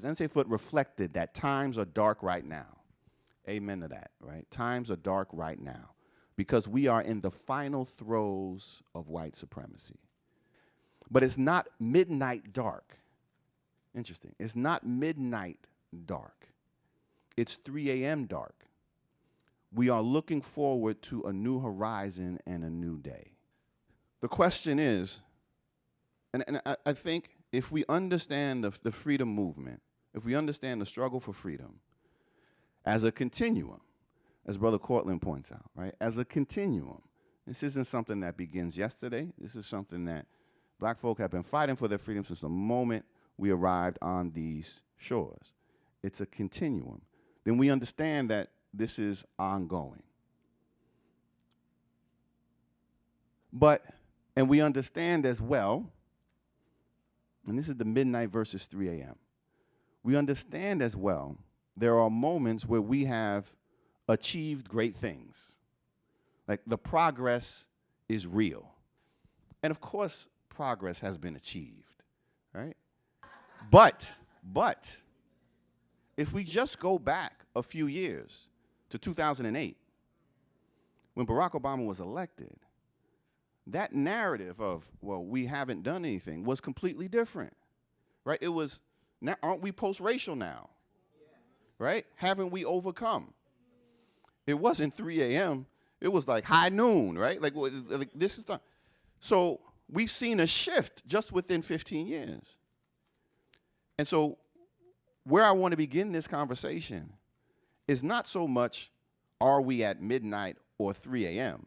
Sensei Foot reflected that times are dark right now. Amen to that, right? Times are dark right now because we are in the final throes of white supremacy. But it's not midnight dark. Interesting. It's not midnight dark. It's 3 a.m. dark. We are looking forward to a new horizon and a new day. The question is, and I think if we understand the freedom movement, if we understand the struggle for freedom as a continuum, as Brother Cortland points out, right, as a continuum, this isn't something that begins yesterday. This is something that black folk have been fighting for their freedom since the moment we arrived on these shores. It's a continuum. Then we understand that this is ongoing. And we understand as well, and this is the midnight versus 3 a.m., we understand as well there are moments where we have achieved great things. Like the progress is real. And of course, progress has been achieved, right? But, if we just go back a few years to 2008, when Barack Obama was elected, that narrative of, well, we haven't done anything was completely different, right? It was, now, aren't we post-racial now, right? Haven't we overcome? It wasn't 3 a.m. It was like high noon, right? Like this is time. So we've seen a shift just within 15 years. And so where I want to begin this conversation is not so much are we at midnight or 3 a.m.,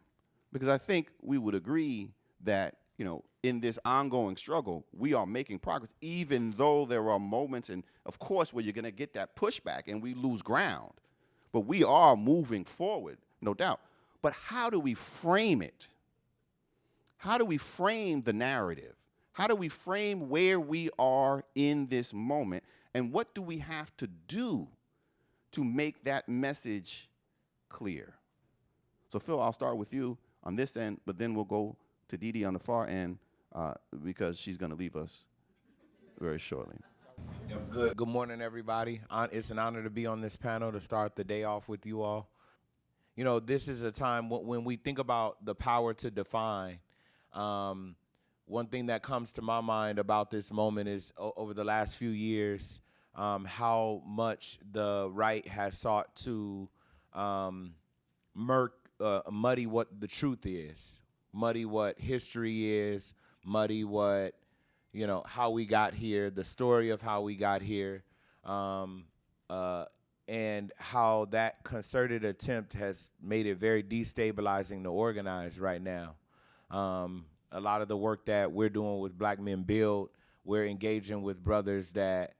because I think we would agree that, you know, in this ongoing struggle, we are making progress, even though there are moments, and of course, where you're going to get that pushback and we lose ground. But we are moving forward, no doubt. But how do we frame it? How do we frame the narrative? How do we frame where we are in this moment? And what do we have to do to make that message clear? So Phil, I'll start with you on this end, but then we'll go to Dee Dee on the far end because she's going to leave us very shortly. Yep, good. Good morning, everybody. It's an honor to be on this panel to start the day off with you all. You know, this is a time when we think about the power to define. One thing that comes to my mind about this moment is over the last few years, how much the right has sought to muddy what the truth is, muddy what history is, muddy what, you know, how we got here, the story of how we got here, and how that concerted attempt has made it very destabilizing to organize right now. A lot of the work that we're doing with Black Men Build, we're engaging with brothers that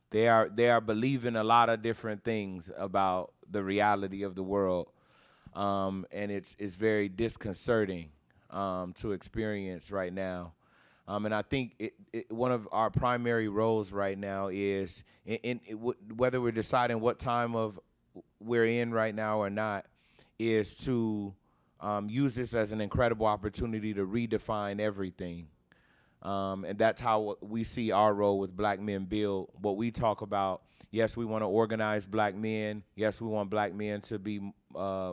they are believing a lot of different things about the reality of the world, and it's very disconcerting to experience right now. And I think one of our primary roles right now is, whether we're deciding what time of we're in right now or not, is to use this as an incredible opportunity to redefine everything. And that's how we see our role with Black Men Build. What we talk about, yes, we want to organize Black men. Yes, we want Black men to be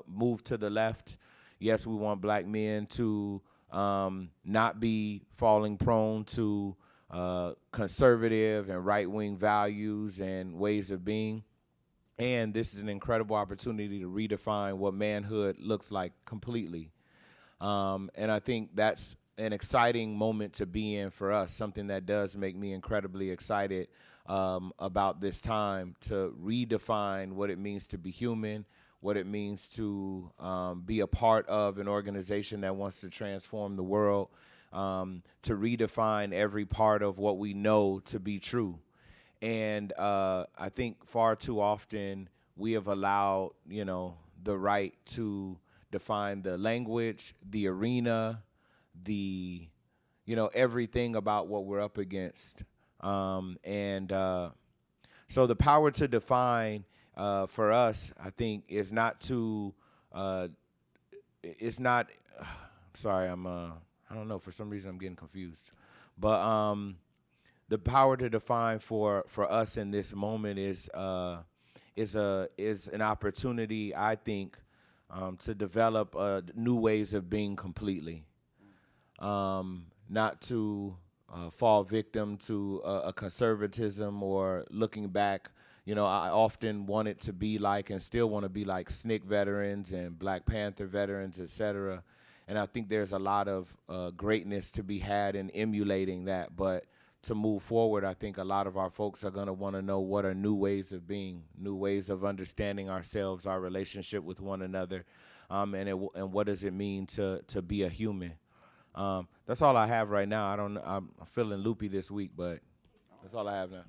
moved to the left. Yes, we want Black men to not be falling prone to conservative and right-wing values and ways of being. And this is an incredible opportunity to redefine what manhood looks like completely. And I think that's an exciting moment to be in for us, something that does make me incredibly excited about this time to redefine what it means to be human, what it means to be a part of an organization that wants to transform the world, to redefine every part of what we know to be true. And I think far too often we have allowed, you know, the right to define the language, the arena, the, you know, everything about what we're up against. So the power to define for us, I think, is not to, it's not, sorry, I don't know, for some reason I'm getting confused. But the power to define for us in this moment is an opportunity, I think, to develop new ways of being completely, not to fall victim to a conservatism or looking back. You know, I often wanted to be like and still want to be like SNCC veterans and Black Panther veterans, et cetera. And I think there's a lot of greatness to be had in emulating that. But to move forward, I think a lot of our folks are going to want to know what are new ways of being, new ways of understanding ourselves, our relationship with one another, and what does it mean to be a human. That's all I have right now. I'm feeling loopy this week, but that's all I have now.